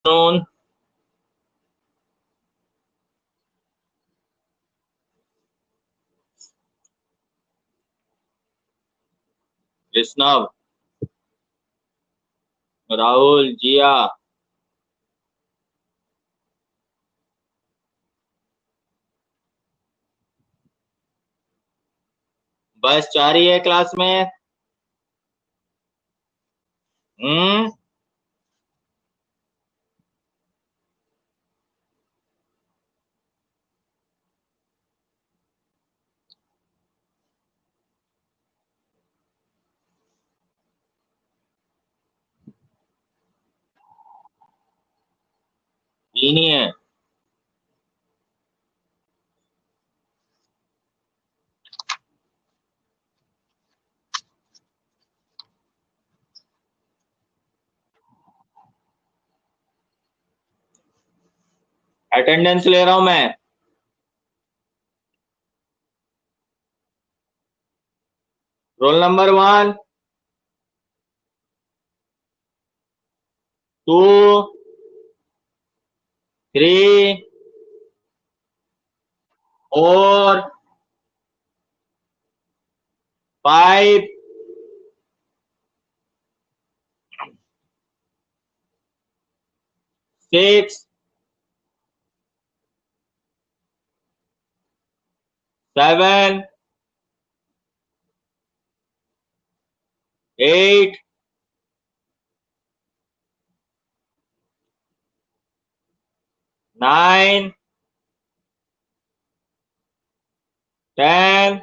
afternoon. Visnav, Rahul, Jia. बस जा रही है क्लास में? हम्म। ये नहीं है। अटेंडेंस ले रहा हूं मैं। रोल नंबर 1, 2, 3, 4, 5, 6, 7, 8, 9, 10,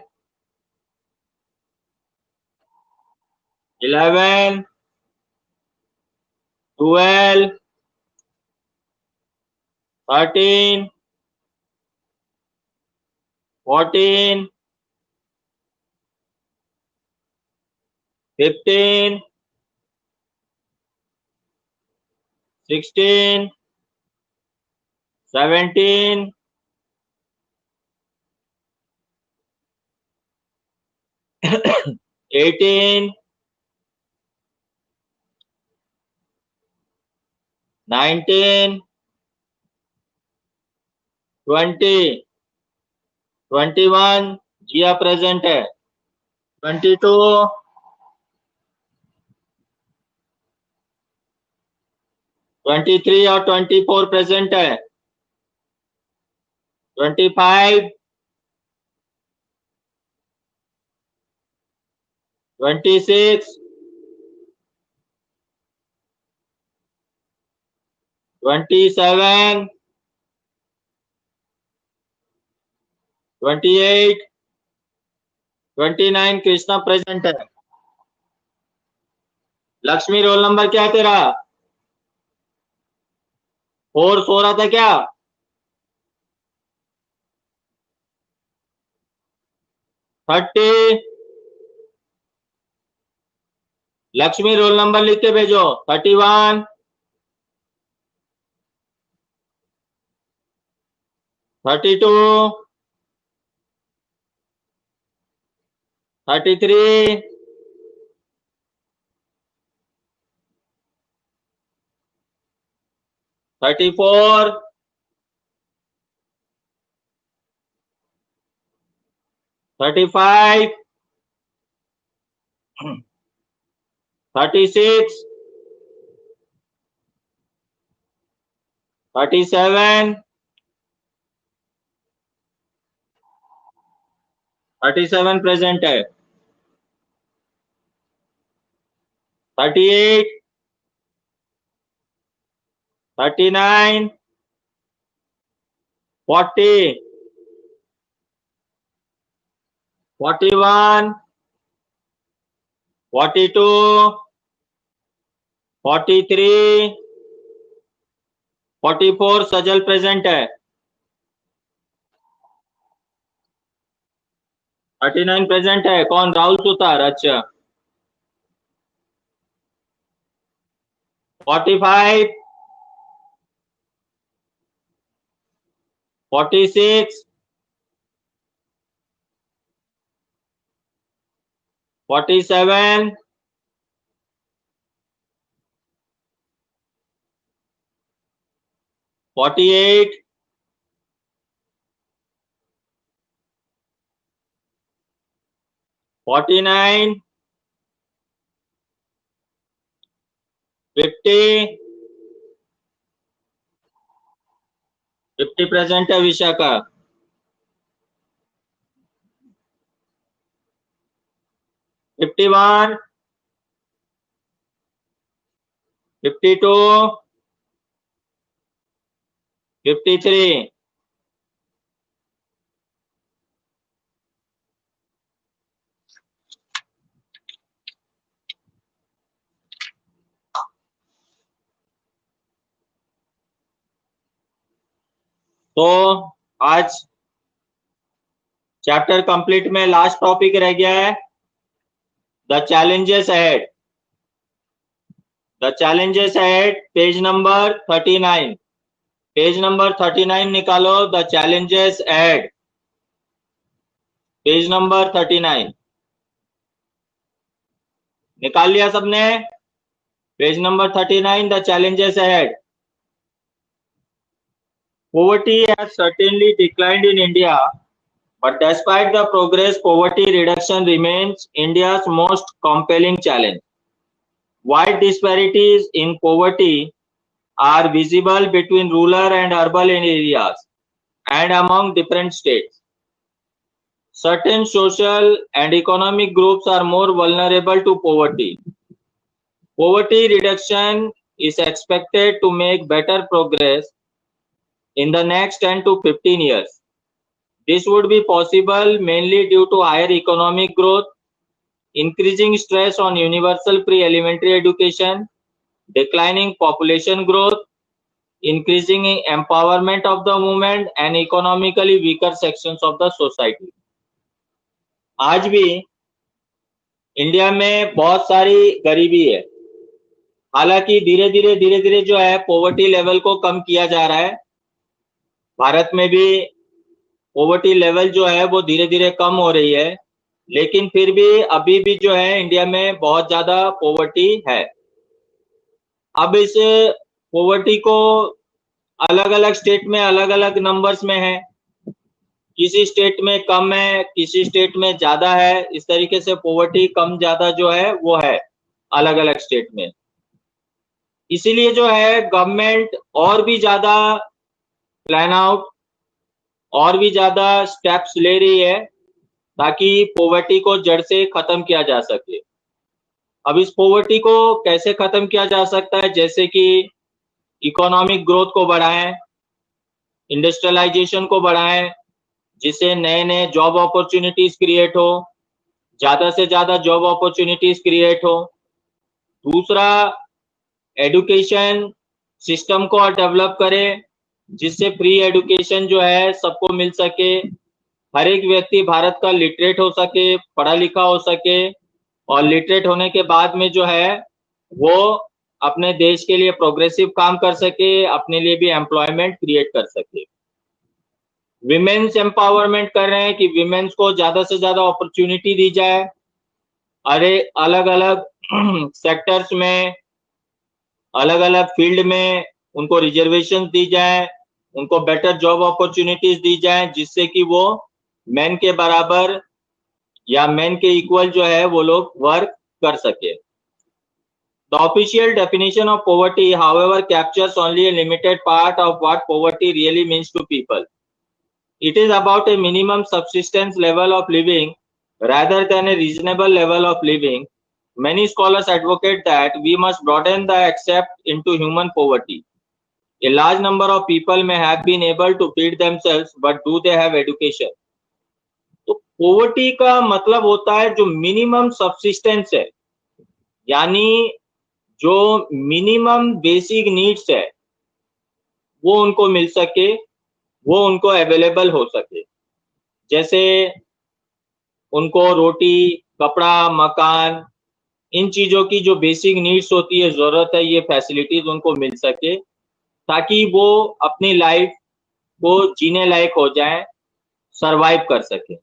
11, 12, 13, 14, 15, 16, 17, 18, 19, 20, 21 जिया प्रेजेंट है। 22, 23 और 24 प्रेजेंट है। 25, 26, 27, 28, 29 कृष्णा प्रेजेंट है। लक्ष्मी रोल नंबर क्या है तेरा? 4 सो रहा था क्या? थर्टी। लक्ष्मी रोल नंबर लिख के भेजो। 31, 32, 33, 34, 35, 36, 37, 37 प्रेजेंट है। 38, 39, 40, 41, 42, 43, 44 सजल प्रेजेंट है। 39 प्रेजेंट है। कौन? राहुल सुतार। अच्छा। 45, 46, 47, 48, 48, 49, 50, 50 प्रेजेंट है विशाखा, 51, 52, 53, तो आज चैप्टर कंप्लीट में लास्ट टॉपिक रह गया है the challenges ahead. The challenges ahead page number 39, page number 39 निकालो। The challenges ahead page number 39 निकाल लिया सबने? Page number 39, the challenges ahead. Poverty has certainly declined in India, but despite the progress, poverty reduction remains India's most compelling challenge. Wide disparities in poverty are visible between rural and urban areas and among different states. Certain social and economic groups are more vulnerable to poverty. Poverty reduction is expected to make better progress in the next 10 to 15 years. This would be possible mainly due to higher economic growth, increasing stress on universal pre-elementary education, declining population growth, increasing empowerment of the women and economically weaker sections of the society. आज भी India में बहुत सारी गरीबी है। हालांकि धीरे धीरे जो है पॉवर्टी लेवल को कम किया जा रहा है। भारत में भी पॉवर्टी लेवल जो है वो धीरे धीरे कम हो रही है, लेकिन फिर भी अभी भी जो है इंडिया में बहुत ज्यादा पॉवर्टी है। अब इस पॉवर्टी को अलग अलग स्टेट में अलग अलग नंबर्स में है, किसी स्टेट में कम है, किसी स्टेट में ज्यादा है। इस तरीके से पॉवर्टी कम ज्यादा जो है वो है अलग अलग स्टेट में। इसीलिए जो है गवर्नमेंट और भी ज्यादा प्लान आउट और भी ज्यादा स्टेप्स ले रही है ताकि पॉवर्टी को जड़ से खत्म किया जा सके। अब इस पॉवर्टी को कैसे खत्म किया जा सकता है? जैसे कि इकोनॉमिक ग्रोथ को बढ़ाएं, इंडस्ट्रियलाइजेशन को बढ़ाएं, जिससे नए नए जॉब अपॉर्चुनिटीज क्रिएट हो, ज्यादा से ज्यादा जॉब अपॉर्चुनिटीज क्रिएट हो। दूसरा, एजुकेशन सिस्टम को डेवलप करें जिससे फ्री एजुकेशन जो है सबको मिल सके, हर एक व्यक्ति भारत का लिटरेट हो सके, पढ़ा लिखा हो सके, और लिटरेट होने के बाद में जो है वो अपने देश के लिए प्रोग्रेसिव काम कर सके, अपने लिए भी एम्प्लॉयमेंट क्रिएट कर सके। विमेन्स एम्पावरमेंट कर रहे हैं कि विमेन्स को ज्यादा से ज्यादा अपॉर्चुनिटी दी जाए, अरे अलग अलग सेक्टर्स में, अलग अलग फील्ड में उनको रिजर्वेशन दी जाए, उनको बेटर जॉब अपॉर्चुनिटीज दी जाए, जिससे कि वो मेन के बराबर या मेन के इक्वल जो है वो लोग वर्क कर सके। The official definition of poverty, however, captures only a limited part of what poverty really means to people. It is about a minimum subsistence level of living rather than a reasonable level of living. Many scholars advocate that we must broaden the accept into human poverty. A large number of people may have been able to feed themselves, but do they have education? तो poverty का मतलब होता है जो minimum subsistence है, यानी जो minimum basic needs है वो उनको मिल सके, वो उनको अवेलेबल हो सके। जैसे उनको रोटी, कपड़ा, मकान, इन चीजों की जो बेसिक नीड्स होती है, जरूरत है, ये फैसिलिटीज उनको मिल सके ताकि वो अपनी लाइफ को जीने लायक हो जाए, सरवाइव कर सके।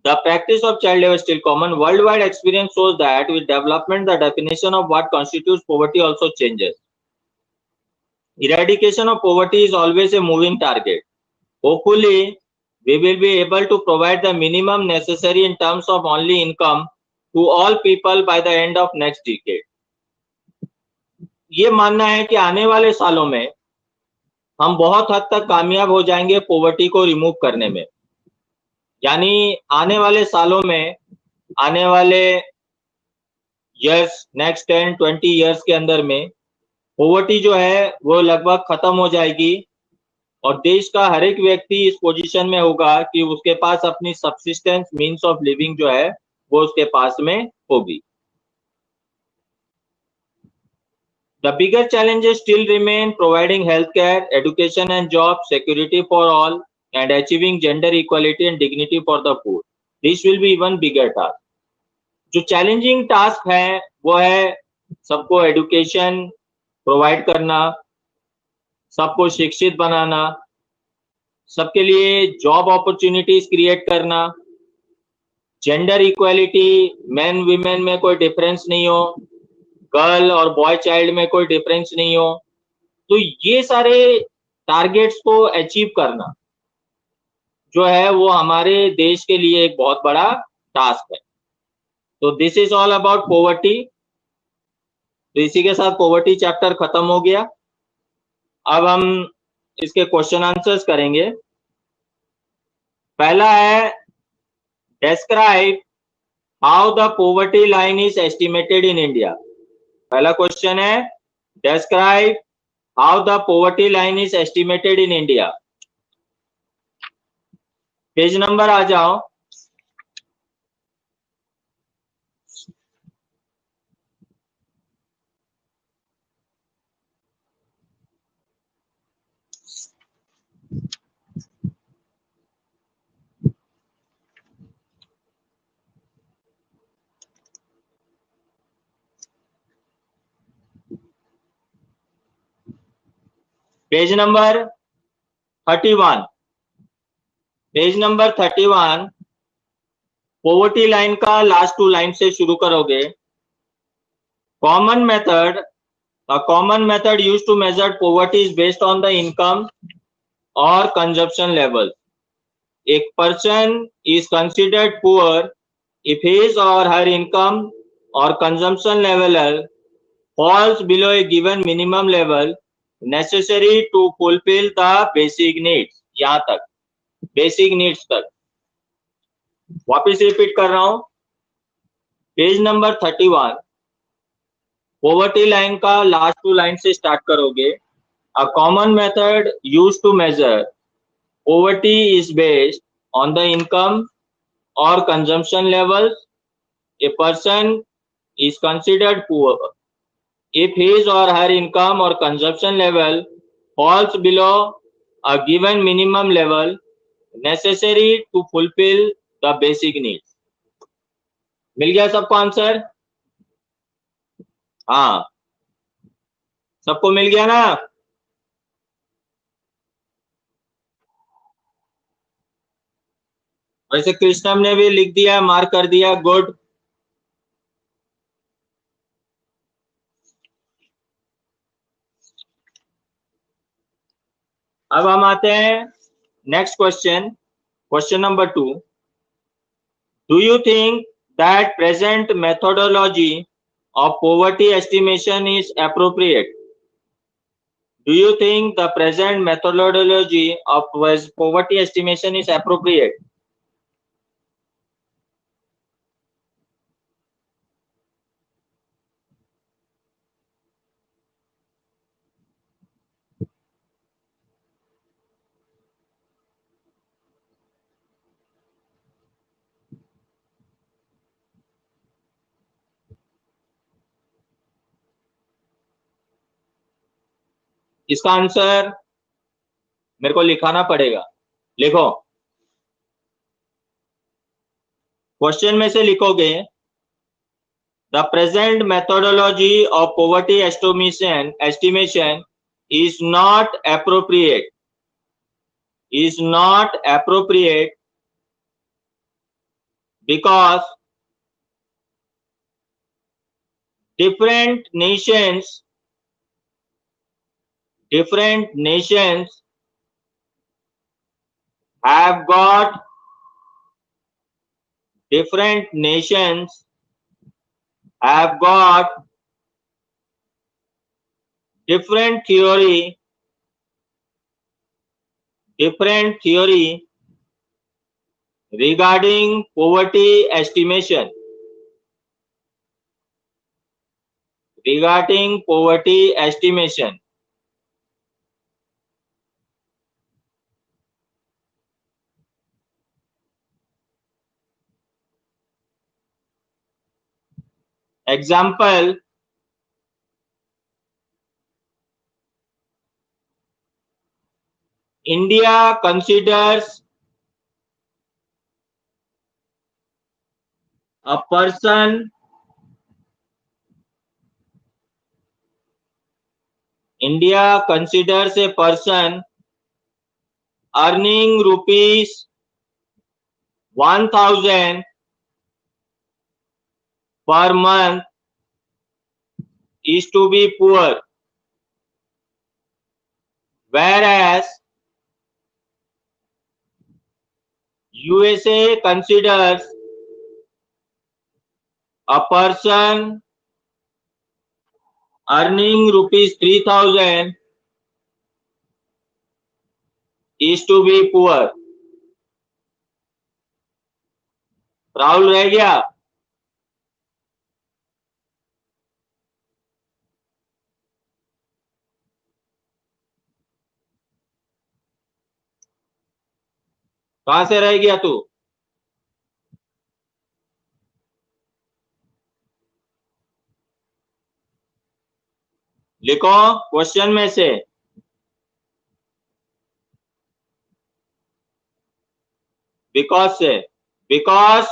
The practice of child labor is still common. Worldwide experience shows that with development, the definition of what constitutes poverty also changes. Eradication of poverty is always a moving target. Hopefully, we will be able to provide the minimum necessary in terms of only income to all people by the end of next decade. ये मानना है कि आने वाले सालों में हम बहुत हद तक कामयाब हो जाएंगे पॉवर्टी को रिमूव करने में। यानी आने वाले सालों में, आने वाले नेक्स्ट 10-20 ईयर्स के अंदर में पॉवर्टी जो है वो लगभग खत्म हो जाएगी और देश का हर एक व्यक्ति इस पोजीशन में होगा कि उसके पास अपनी सब्सिस्टेंस मींस ऑफ लिविंग जो है वो उसके पास में होगी। The bigger challenges still remain providing healthcare, education and job security for all, and achieving gender equality and dignity for the poor. This will be even bigger task. जो challenging task है वो है सबको एजुकेशन प्रोवाइड करना, सबको शिक्षित बनाना, सबके लिए जॉब अपॉर्चुनिटीज क्रिएट करना, जेंडर इक्वालिटी, मैन वीमेन में कोई डिफरेंस नहीं हो, गर्ल और बॉय चाइल्ड में कोई डिफरेंस नहीं हो। तो ये सारे टारगेट्स को अचीव करना जो है वो हमारे देश के लिए एक बहुत बड़ा टास्क है। तो this is all about poverty. तो इसी के साथ पॉवर्टी चैप्टर खत्म हो गया। अब हम इसके क्वेश्चन आंसर्स करेंगे। पहला है describe how the poverty line is estimated in India. पहला क्वेश्चन है describe how the poverty line is estimated in India. Page number आ जाओ। Page number 31। Page number 31 poverty line का लास्ट 2 लाइन से शुरू करोगे। Common method, a common method used to measure poverty is based on the income or consumption level. A person is considered poor if his or her income or consumption level falls below a given minimum level necessary to fulfill the basic needs. यहाँ तक basic needs तक। वापिस repeat कर रहा हूं, page number 31 poverty line का last 2 line से start करोगे। A common method used to measure poverty is based on the income और consumption levels. A person is considered poor if his or her income or consumption level falls below a given minimum level necessary to fulfill the basic needs. मिल गया सबको answer? हाँ, सबको मिल गया ना? वैसे कृष्णम ने भी लिख दिया, मार्क कर दिया, गुड। अब हम आते हैं next question, question number 2। Do you think that present methodology of poverty estimation is appropriate? Do you think the present methodology of poverty estimation is appropriate? इसका आंसर मेरे को लिखाना पड़ेगा। लिखो, क्वेश्चन में से लिखोगे the present methodology of poverty estimation is not appropriate because different nations different nations have got different nations have got different theory regarding poverty estimation. Example, India considers a person earning rupees 1,000 per month is to be poor, whereas USA considers a person earning rupees 3,000 is to be poor. Rahul रह गया? कहां से रह गया तू? लिखो question में से। बिकॉज से, because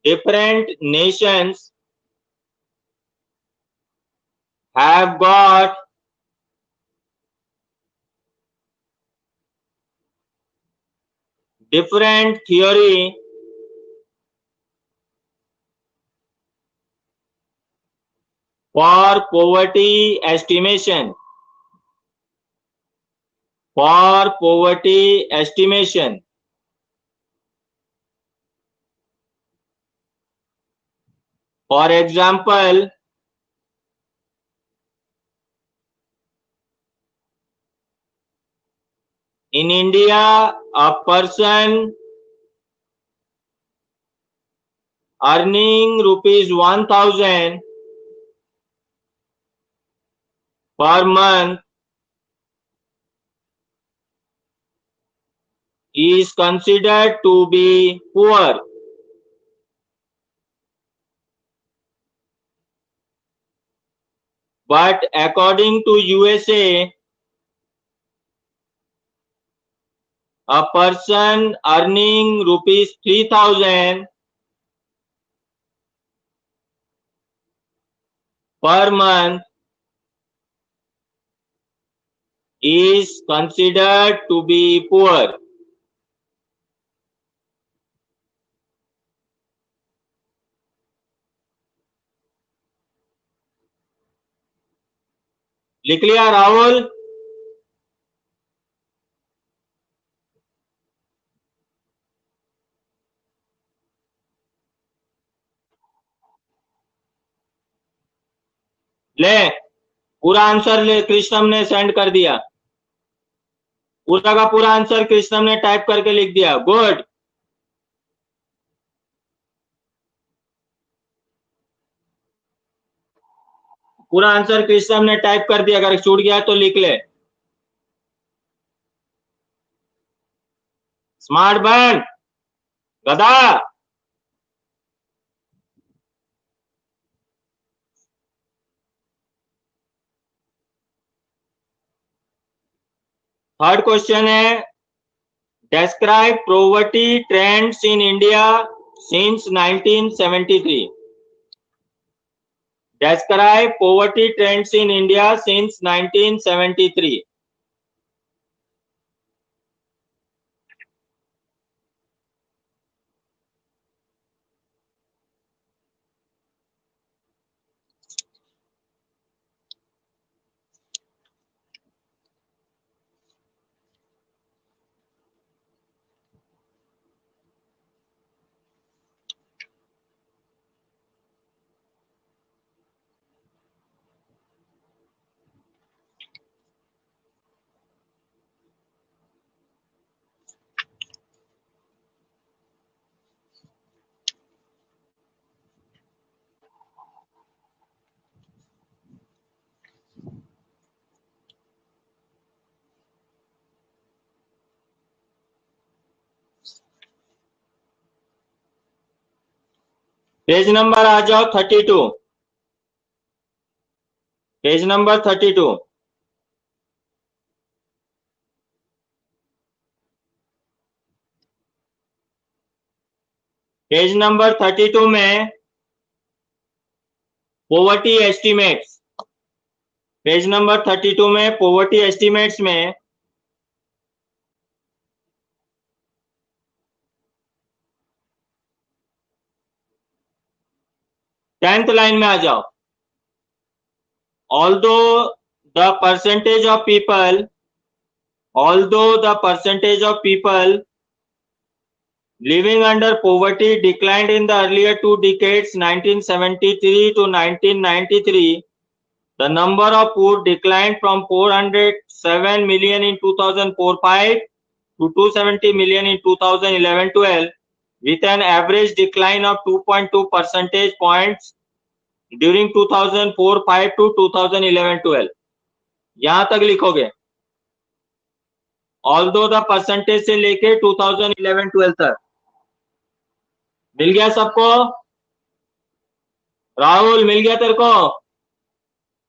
different nations have got different theory for poverty estimation. For example, in India, a person earning rupees 1,000 per month is considered to be poor. But according to USA, a person earning rupees 3,000 per month is considered to be poor. लिख लिया राहुल? ले पूरा answer ले, कृष्णम ने send कर दिया। पूरा का पूरा आंसर कृष्णम ने टाइप करके लिख दिया। गुड। पूरा आंसर कृष्णम ने टाइप कर दिया। अगर छूट गया तो लिख ले। स्मार्ट बन गधा। थर्ड क्वेश्चन है, describe poverty trends in India since 1973. Describe poverty trends in India since 1973. Page number आ जाओ 32, पेज नंबर 32। पेज नंबर 32 में पॉवर्टी एस्टिमेट्स, पेज नंबर 32 में पॉवर्टी एस्टिमेट्स में 10th लाइन में आ जाओ। although the percentage of people living under poverty declined in the earlier two decades 1973 to 1993, the number of poor declined from 407 million in 2004-05 to 270 million in 2011-12, with an average decline of 2.2 percentage points during 2004-05 to 2011-12। यहां तक लिखोगे although the percentage से लेके 2011-12 तक। मिल गया सबको? राहुल मिल गया तेरे को?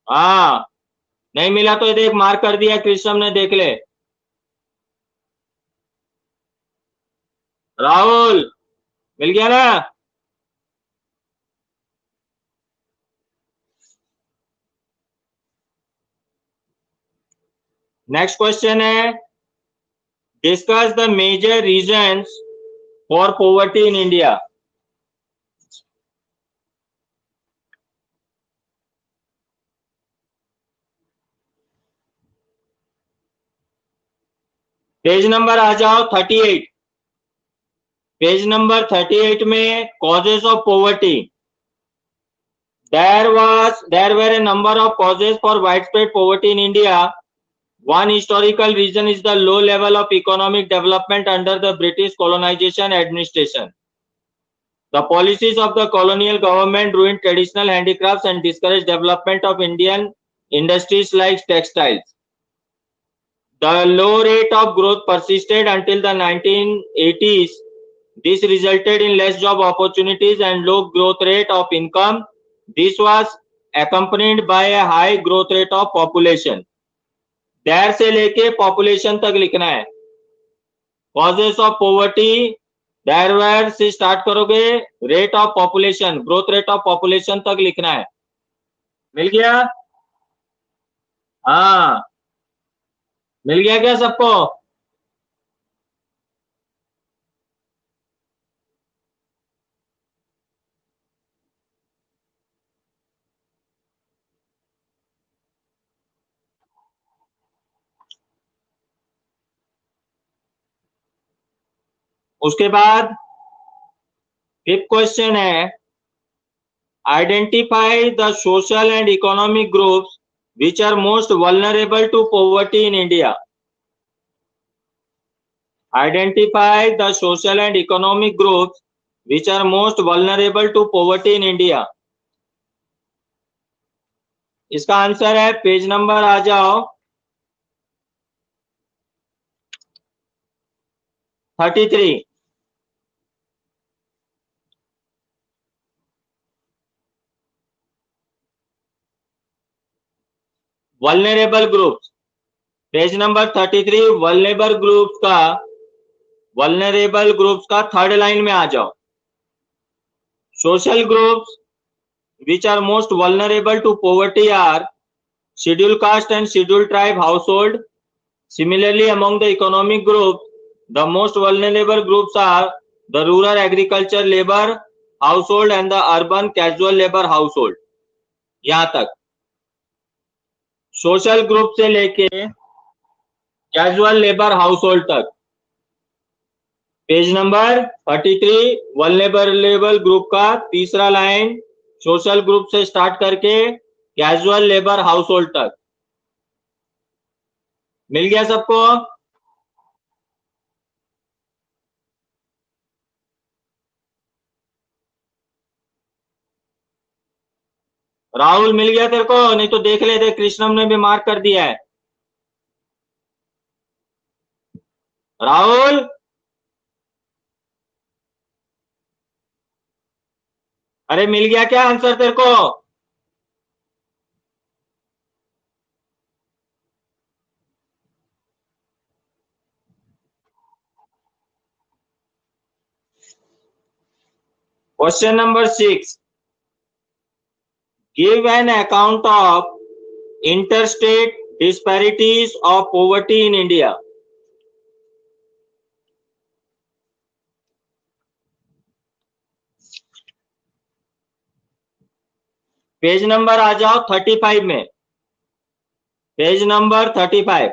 हाँ, नहीं मिला तो देख मार्क कर दिया कृष्ण ने, देख ले। राहुल मिल गया ना? नेक्स्ट क्वेश्चन है, discuss the major reasons for poverty in India. Page number आ जाओ 38, पेज नंबर 38 में causes of poverty. there were a number of causes for widespread poverty in India. One historical reason is the low level of economic development under the British colonization administration. The policies of the colonial government ruined traditional handicrafts and discouraged development of Indian industries like textiles. The low rate of growth persisted until the 1980s. This resulted in less job opportunities and low growth rate of income. This was accompanied by a high growth rate of population. There से लेके population तक लिखना है। Causes of poverty, there where से start करोगे, rate of population, growth rate of population तक लिखना है। मिल गया? हाँ, मिल गया क्या सबको? उसके बाद फिफ्थ क्वेश्चन है, identify the social and economic groups which are most vulnerable to poverty in India. Identify the social and economic groups which are most vulnerable to poverty in India. इसका आंसर है, page number आ जाओ 33। Vulnerable groups, page number 33, vulnerable groups का third line में आ जाओ। Social groups which are most vulnerable to poverty are scheduled caste and scheduled tribe household. Similarly, among the economic groups, the most vulnerable groups are the rural agriculture labor household and the urban casual labor household. यहां तक social group से लेके casual labour household तक। Page number 33, vulnerable group का तीसरा line, social group से start करके casual labour household तक। मिल गया सबको? राहुल मिल गया तेरे को? नहीं तो देख ले, देख कृष्णम ने भी मार्क कर दिया है। राहुल अरे मिल गया क्या आंसर तेरे को? Question number 6, give an account of interstate disparities of poverty in India. Page number आ जाओ 35 में, पेज नंबर 35।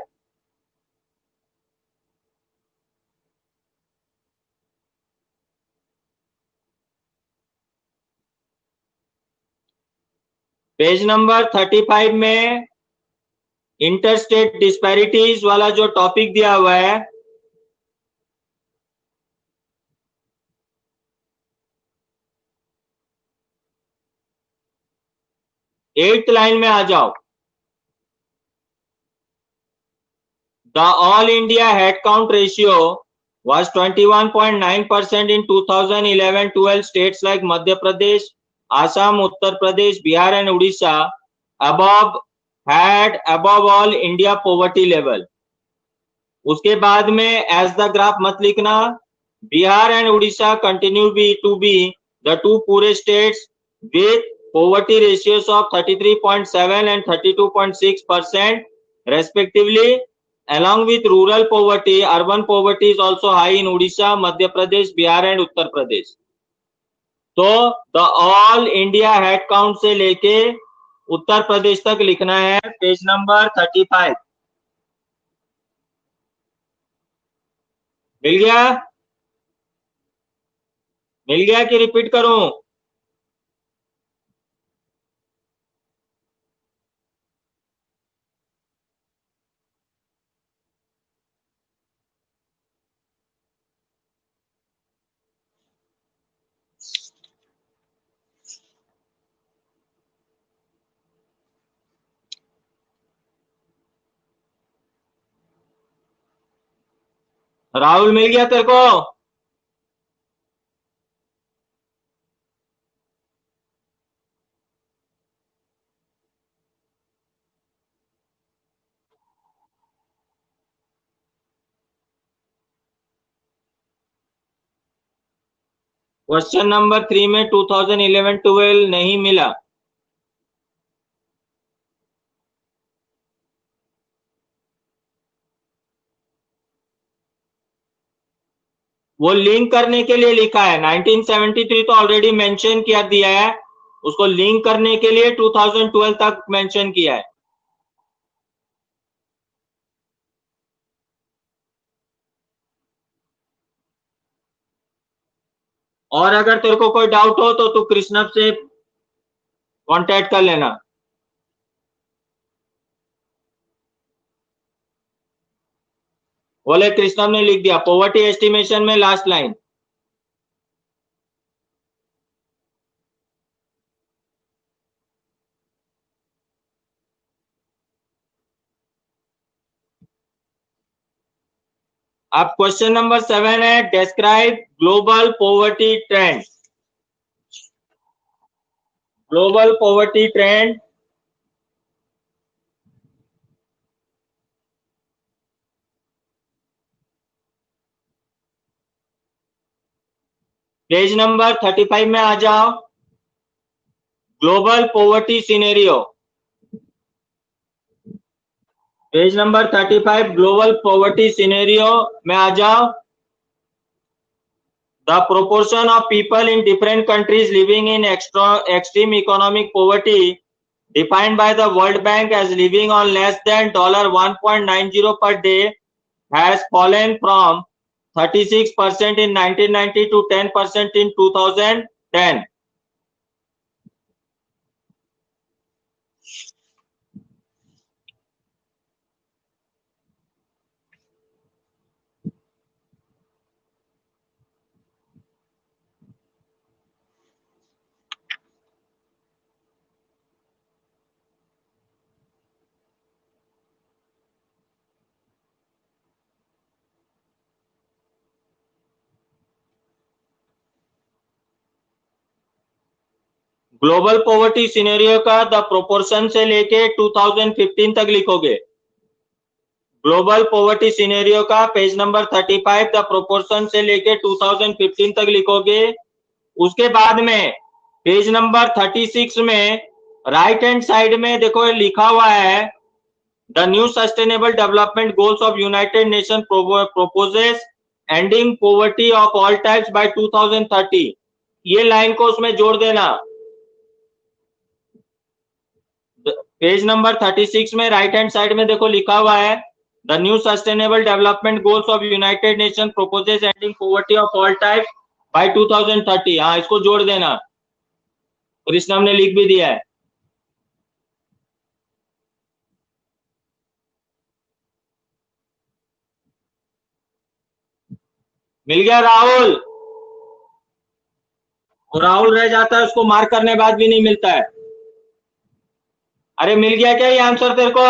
पेज नंबर 35 में इंटरस्टेट डिस्पैरिटीज वाला जो टॉपिक दिया हुआ है, 8th लाइन में आ जाओ। The all India headcount ratio was 21.9% in 2011-12. States like Madhya Pradesh, Assam, Uttar Pradesh, Bihar and Odisha had above all India poverty level. उसके बाद में एज द ग्राफ मत लिखना। Bihar and Orissa continue to be the two poorest states with poverty ratios of 33.7 and 32.6% respectively. Along with rural poverty, urban poverty is also high in Odisha, Madhya Pradesh, Bihar and Uttar Pradesh. तो the all India head count से लेके उत्तर प्रदेश तक लिखना है, page number 35। मिल गया? मिल गया कि repeat करूं? राहुल मिल गया तेरे को? क्वेश्चन नंबर 3 में 2011-12 नहीं मिला। वो लिंक करने के लिए लिखा है। 1973 तो ऑलरेडी मेंशन किया दिया है, उसको लिंक करने के लिए 2012 तक मेंशन किया है। और अगर तेरे को कोई डाउट हो तो तू कृष्णप से कांटेक्ट कर लेना। बोले कृष्णप ने लिख दिया पॉवर्टी एस्टिमेशन में लास्ट लाइन। अब क्वेश्चन नंबर 7 है, describe global poverty trend. Global poverty trend page number 35 में आ जाओ। Global poverty scenario, page number 35, global poverty scenario में आ जाओ। The proportion of people in different countries living in extreme economic poverty, defined by the World Bank as living on less than $1.90 per day, has fallen from 36% in 1990 to 10% in 2010. Global poverty scenario का the proportion से लेके 2015 तक लिखोगे। Global poverty scenario का page number 35 the proportion से लेके 2015 तक लिखोगे। उसके बाद में पेज नंबर 36 में राइट हैंड साइड में देखो लिखा हुआ है the new sustainable development goals of United Nation proposes ending poverty of all types by 2030। ये लाइन को उसमें जोड़ देना। पेज नंबर 36 में राइट हैंड साइड में देखो लिखा हुआ है the new sustainable development goals of United Nation proposes ending poverty of all types by 2030। हाँ, इसको जोड़ देना। कृष्णम ने लिख भी दिया है। मिल गया राहुल? और राहुल रह जाता है, उसको मार्क करने बाद भी नहीं मिलता है। अरे मिल गया क्या ये आंसर तेरे को?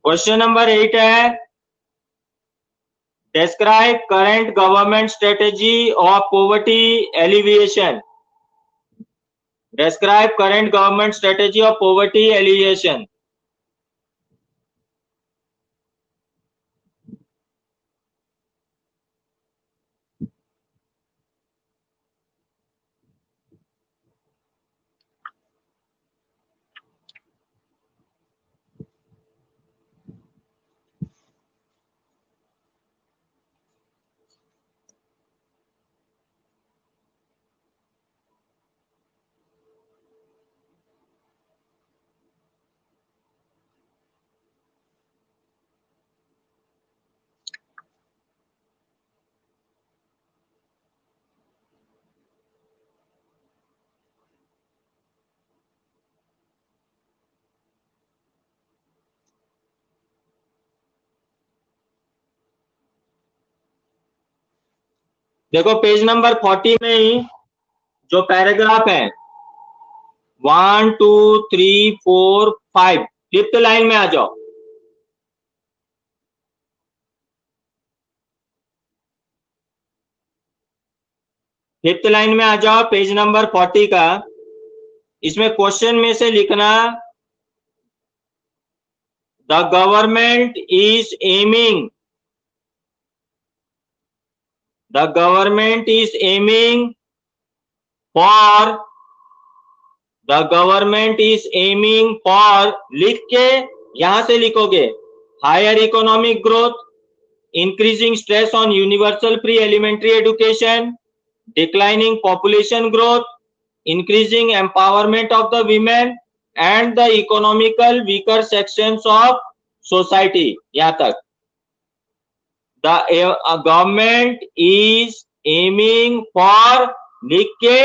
क्वेश्चन नंबर 8 है describe current government strategy of poverty alleviation. Describe current government strategy of poverty alleviation. देखो पेज नंबर 40 में ही जो पैराग्राफ है 1 2 3 4 5 फिफ्थ लाइन में आ जाओ। फिफ्थ लाइन में आ जाओ पेज नंबर 40 का। इसमें क्वेश्चन में से लिखना the government is aiming for लिख के यहां से लिखोगे higher economic growth, increasing stress on universal pre elementary education, declining population growth, increasing empowerment of the women and the economical weaker sections of society। यहां तक the government is aiming for लिख के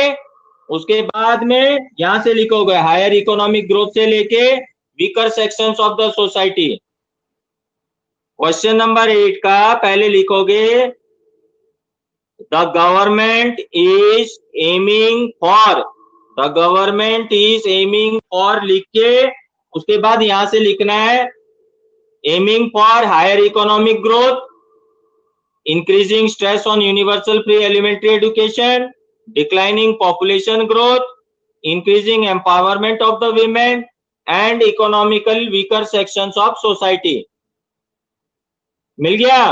उसके बाद में यहां से लिखोगे हायर इकोनॉमिक ग्रोथ से लेके weaker sections of the society. Question number 8 का पहले लिखोगे the government is aiming for लिख के उसके बाद यहां से लिखना है aiming for higher economic growth, increasing stress on universal pre elementary education, declining population growth, increasing empowerment of the women and economical weaker sections of society. मिल गया?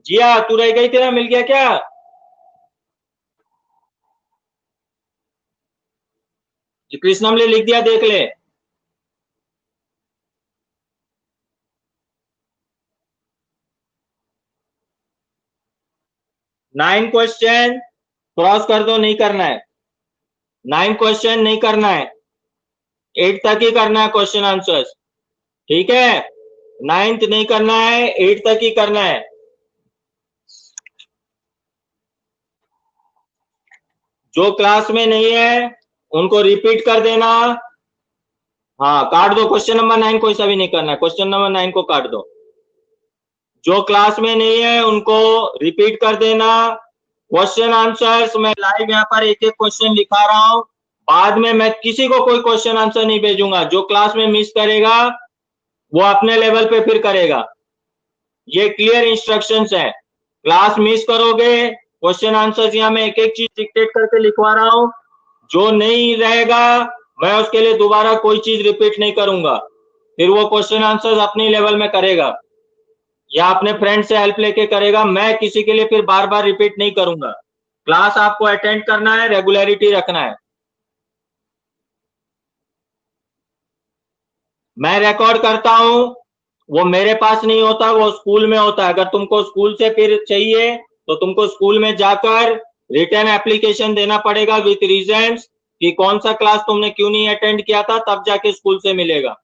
जिया तू रह गई तेरा, मिल गया क्या? कृष्णम ने लिख दिया, देख ले। नाइन क्वेश्चन क्रॉस कर दो, नहीं करना है। 9 क्वेश्चन नहीं करना है, 8 तक ही करना है क्वेश्चन आंसर्स, ठीक है? 9th नहीं करना है, 8 तक ही करना है। जो क्लास में नहीं है उनको रिपीट कर देना। हाँ काट दो, क्वेश्चन नंबर 9 कोई सा भी नहीं करना है, क्वेश्चन नंबर 9 को काट दो। जो क्लास में नहीं है उनको रिपीट कर देना, क्वेश्चन आंसर्स मैं लाइव यहाँ पर एक एक क्वेश्चन लिखा रहा हूं, बाद में मैं किसी को कोई क्वेश्चन आंसर नहीं भेजूंगा। जो क्लास में मिस करेगा वो अपने लेवल पे फिर करेगा। ये क्लियर इंस्ट्रक्शंस है। क्लास मिस करोगे, क्वेश्चन आंसर्स यहाँ मैं एक एक चीज डिक्टेट करके लिखवा रहा हूं, जो नहीं रहेगा मैं उसके लिए दोबारा कोई चीज रिपीट नहीं करूंगा, फिर वो क्वेश्चन आंसर्स अपने लेवल में करेगा या अपने फ्रेंड से हेल्प लेके करेगा। मैं किसी के लिए फिर बार बार रिपीट नहीं करूंगा। क्लास आपको अटेंड करना है, रेगुलरिटी रखना है। मैं रिकॉर्ड करता हूं, वो मेरे पास नहीं होता, वो स्कूल में होता है। अगर तुमको स्कूल से फिर चाहिए तो तुमको स्कूल में जाकर रिटर्न एप्लीकेशन देना पड़ेगा विथ रीजंस कि कौन सा क्लास तुमने क्यों नहीं अटेंड किया था, तब जाके स्कूल से मिलेगा।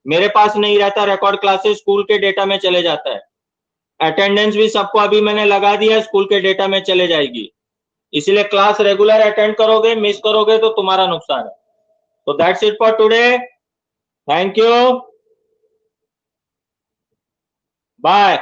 मेरे पास नहीं रहता, रिकॉर्ड क्लासेस स्कूल के डेटा में चले जाता है। अटेंडेंस भी सबको अभी मैंने लगा दिया, स्कूल के डेटा में चले जाएगी। इसलिए क्लास रेगुलर अटेंड करोगे, मिस करोगे तो तुम्हारा नुकसान है। तो that's it for today. Thank you, bye.